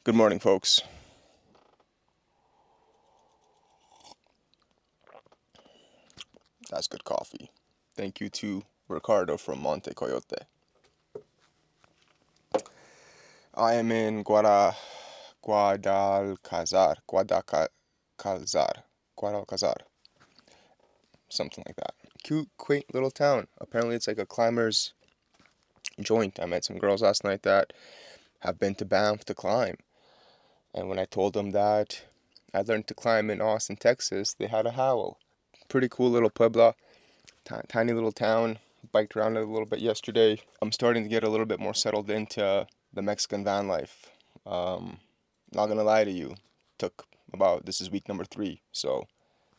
Good morning, folks. That's good coffee. Thank you to Ricardo from Monte Coyote. I am in Guadalcazar, something like that. Cute, quaint little town. Apparently, it's like a climber's joint. I met some girls last night that have been to Banff to climb. And when I told them that I learned to climb in Austin, Texas, they had a howl. Pretty cool little pueblo, tiny little town. Biked around it a little bit yesterday. I'm starting to get a little bit more settled into the Mexican van life. Not gonna lie to you, this is week number 3, so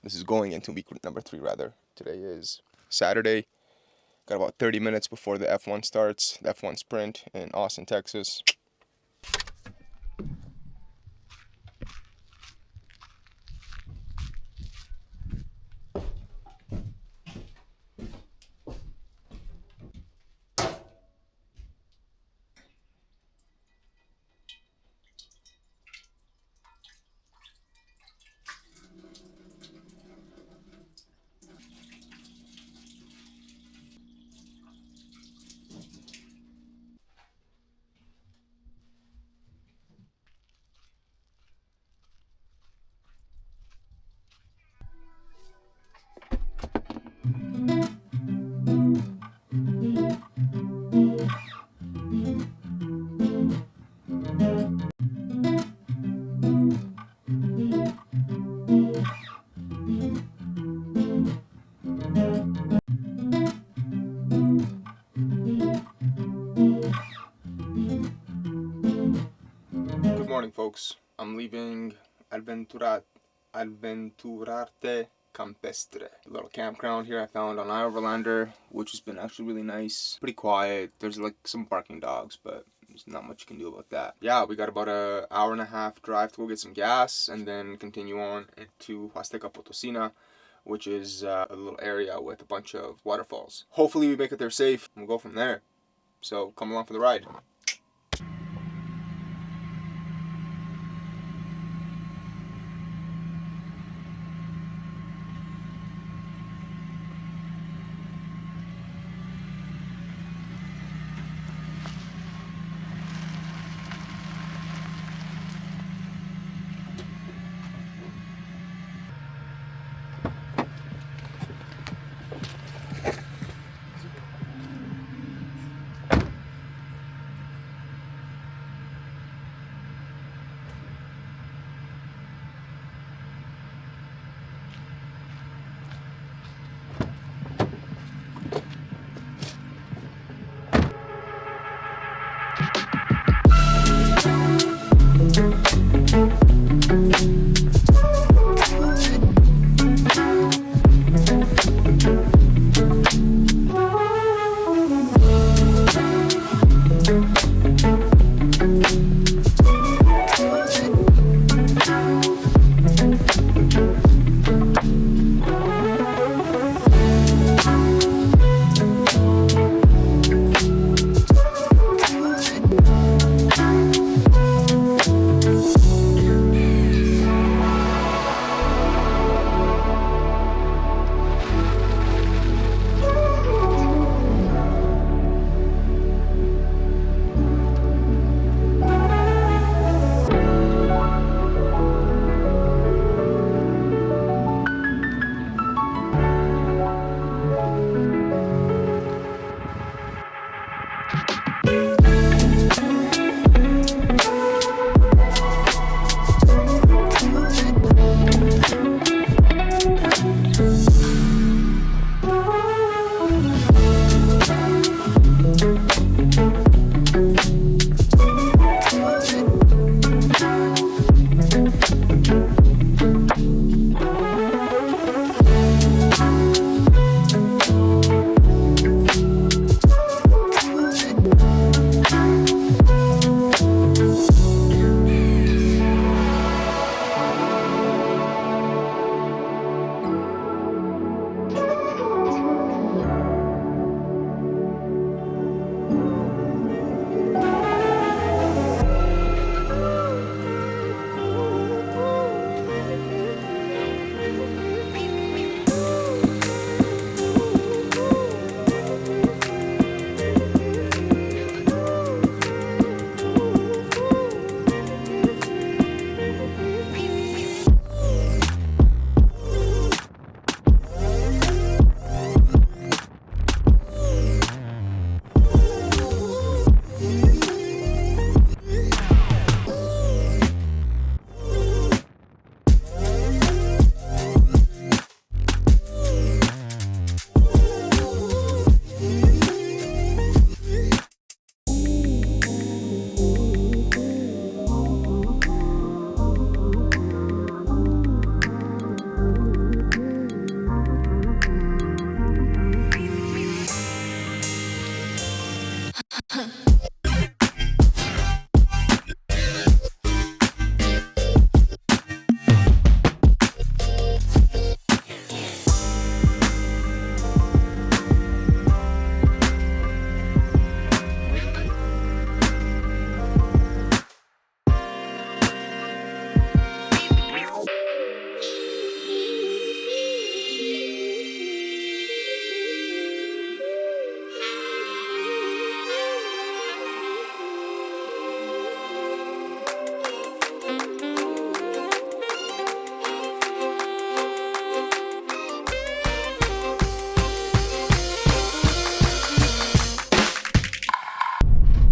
this is going into week number 3 rather. Today is Saturday. Got about 30 minutes before the F1 starts, the F1 sprint in Austin, Texas. Good morning, folks. I'm leaving Alventurarte Campestre. A little campground here I found on Overlander, which has been actually really nice. Pretty quiet. There's like some barking dogs, but there's not much you can do about that. Yeah, we got about an hour and a half drive to go get some gas and then continue on into Huasteca Potosina, which is a little area with a bunch of waterfalls. Hopefully we make it there safe and we'll go from there. So come along for the ride.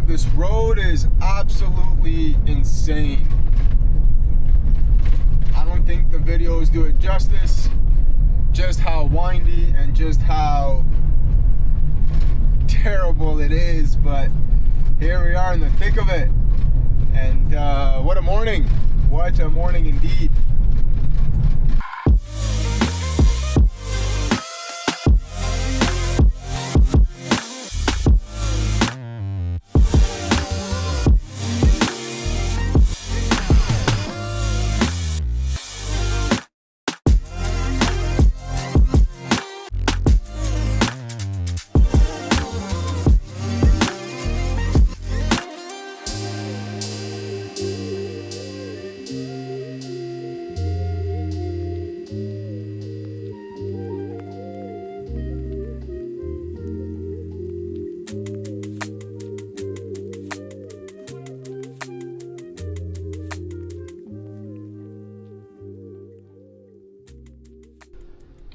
This road is absolutely insane. I don't think the videos do it justice, just how windy and just how terrible it is, but here we are in the thick of it. And what a morning. What a morning indeed.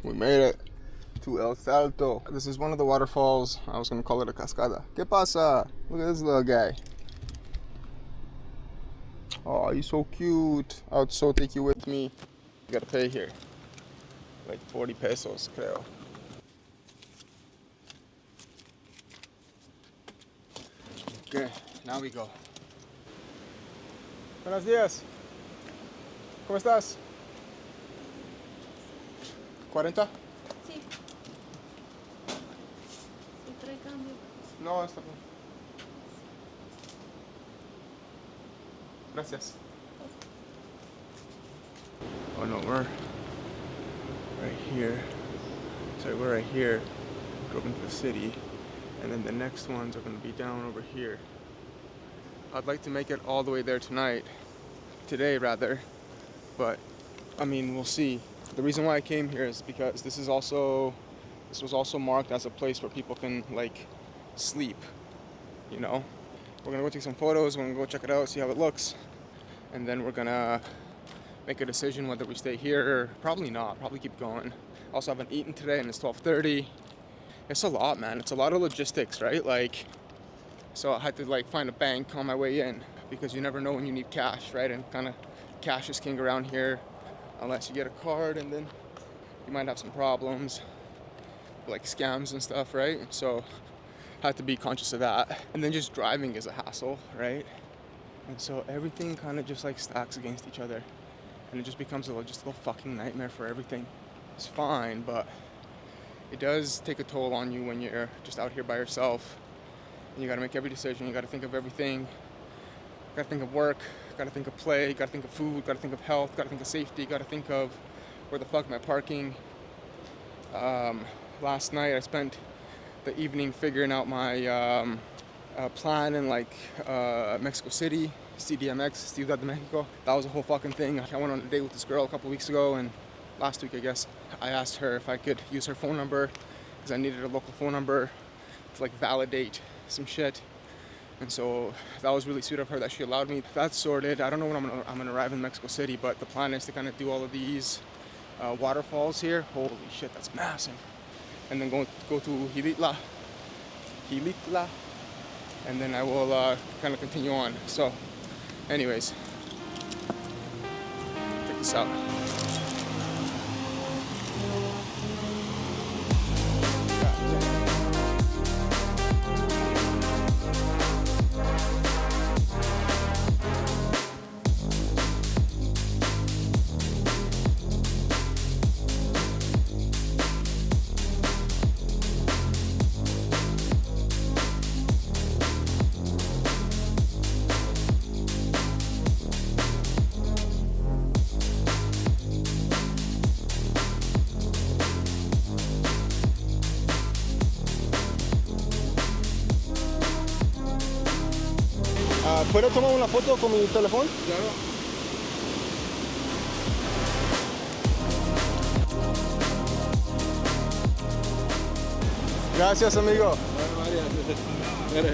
We made it to El Salto. This is one of the waterfalls. I was gonna call it a cascada. ¿Qué pasa? Look at this little guy. Oh, he's so cute. I would so take you with me. You gotta pay here. Like 40 pesos, creo. Okay, now we go. Buenos días. ¿Cómo estás? 40? Sí. ¿Y trae cambio? No, está bien. Gracias. Oh no, we're right here. Sorry, we're right here. Drove into the city. And then the next ones are going to be down over here. I'd like to make it all the way there today rather. But, I mean, we'll see. The reason why I came here is because this was also marked as a place where people can like sleep, you know. We're gonna go take some photos, we're gonna go check it out, see how it looks, and then we're gonna make a decision whether we stay here or probably not, probably keep going. Also haven't eaten today and it's 12:30. It's a lot, man. It's a lot of logistics, right? Like, so I had to like find a bank on my way in because you never know when you need cash, right? And kind of cash is king around here. Unless you get a card, and then you might have some problems, like scams and stuff, right? So I have to be conscious of that. And then just driving is a hassle, right? And so everything kind of just like stacks against each other, and it just becomes a logistical fucking nightmare for everything. It's fine, but it does take a toll on you when you're just out here by yourself, and you got to make every decision. You got to think of everything. You got to think of work. Gotta think of play, gotta think of food, gotta think of health, gotta think of safety, gotta think of where the fuck am I parking. Last night I spent the evening figuring out my plan in like Mexico City, CDMX, Ciudad de Mexico. That was a whole fucking thing. I went on a date with this girl a couple weeks ago, and last week I guess, I asked her if I could use her phone number because I needed a local phone number to like validate some shit. And so that was really sweet of her that she allowed me. That's sorted. I don't know when I'm gonna arrive in Mexico City, but the plan is to kind of do all of these waterfalls here. Holy shit, that's massive. And then go to Hilitla, and then I will kind of continue on. So, anyways, check this out. ¿Puedo tomar una foto con mi teléfono? Claro. Gracias, amigo. Bueno,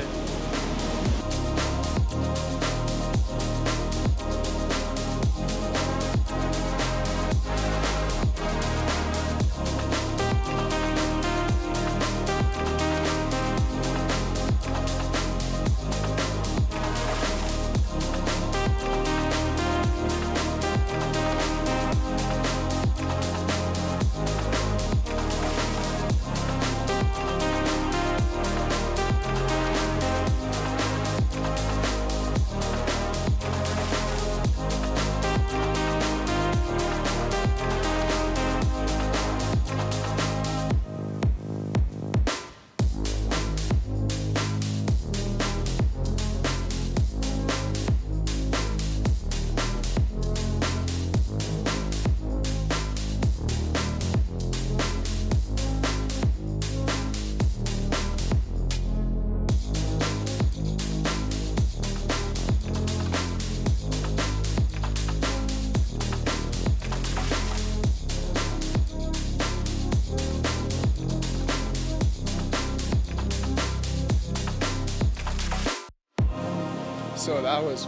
So that was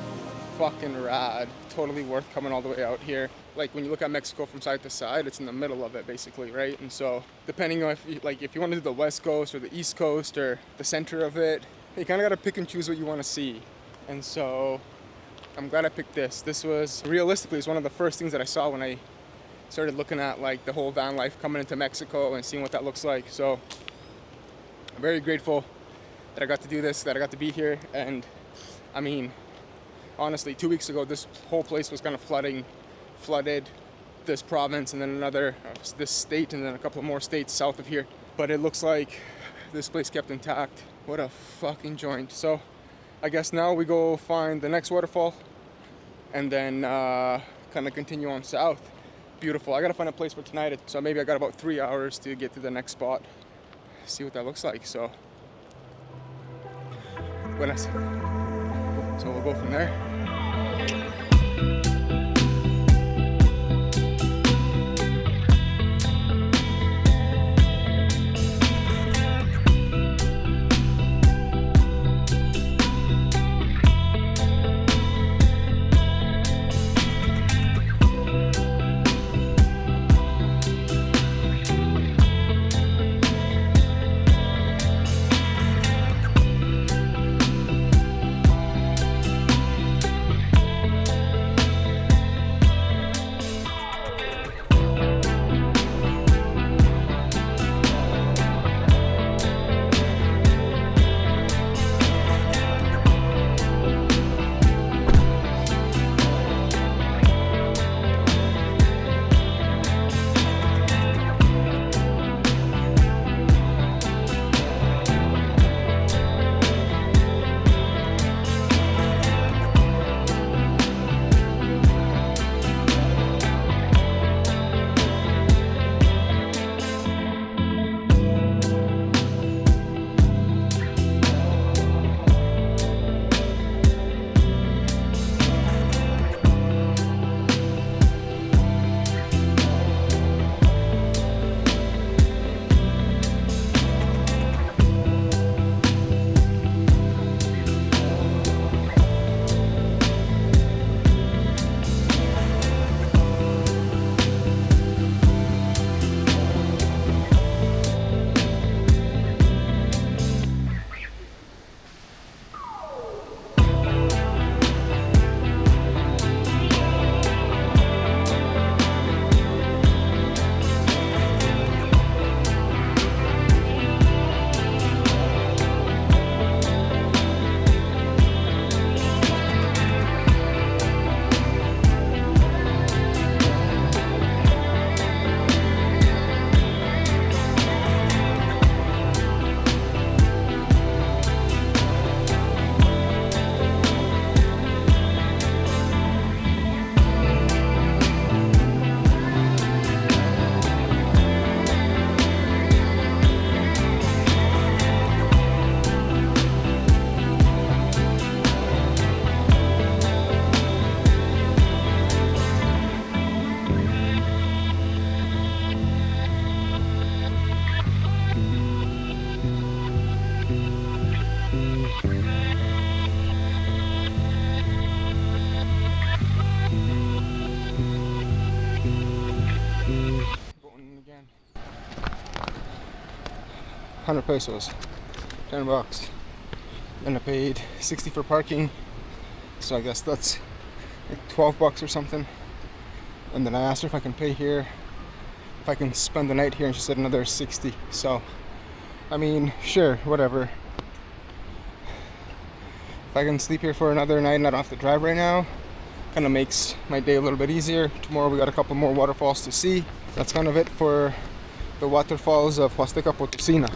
fucking rad. Totally worth coming all the way out here. Like when you look at Mexico from side to side, it's in the middle of it basically, right? And so depending on if you want to do the west coast or the east coast or the center of it, you kind of got to pick and choose what you want to see. And so I'm glad I picked this. This was realistically it's one of the first things that I saw when I started looking at like the whole van life coming into Mexico and seeing what that looks like. So I'm very grateful that I got to do this, that I got to be here. And I mean, honestly, 2 weeks ago, this whole place was kind of flooded this province and then this state and then a couple more states south of here. But it looks like this place kept intact. What a fucking joint. So I guess now we go find the next waterfall and then kind of continue on south. Beautiful. I gotta find a place for tonight. So maybe I got about 3 hours to get to the next spot. See what that looks like. So buenas. So we'll go from there. 100 pesos, 10 bucks. And I paid 60 for parking, so I guess that's like 12 bucks or something. And then I asked her if I can pay here, if I can spend the night here, and she said another 60. So, I mean, sure, whatever. If I can sleep here for another night and I don't have to drive right now, kind of makes my day a little bit easier. Tomorrow we got a couple more waterfalls to see. That's kind of it for the waterfalls of Huasteca Potosina.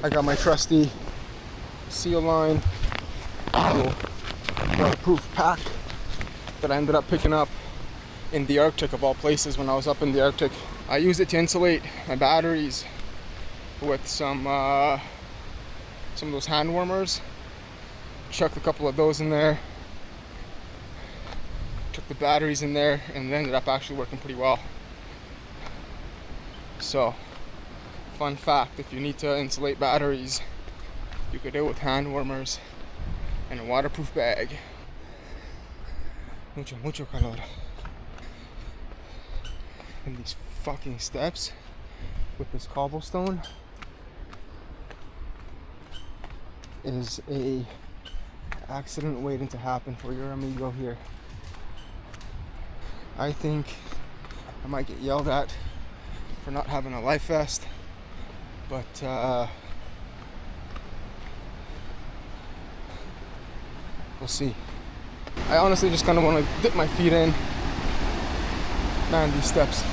I got my trusty Seal Line waterproof pack that I ended up picking up in the Arctic, of all places, when I was up in the Arctic. I use it to insulate my batteries with some of those hand warmers. Chucked a couple of those in there, took the batteries in there, and it ended up actually working pretty well. So, fun fact, if you need to insulate batteries, you could do it with hand warmers and a waterproof bag. Mucho calor. And these fucking steps with this cobblestone is a accident waiting to happen for your amigo here. I think I might get yelled at for not having a life vest, but we'll see. I honestly just kind of want to dip my feet in. Man, these steps.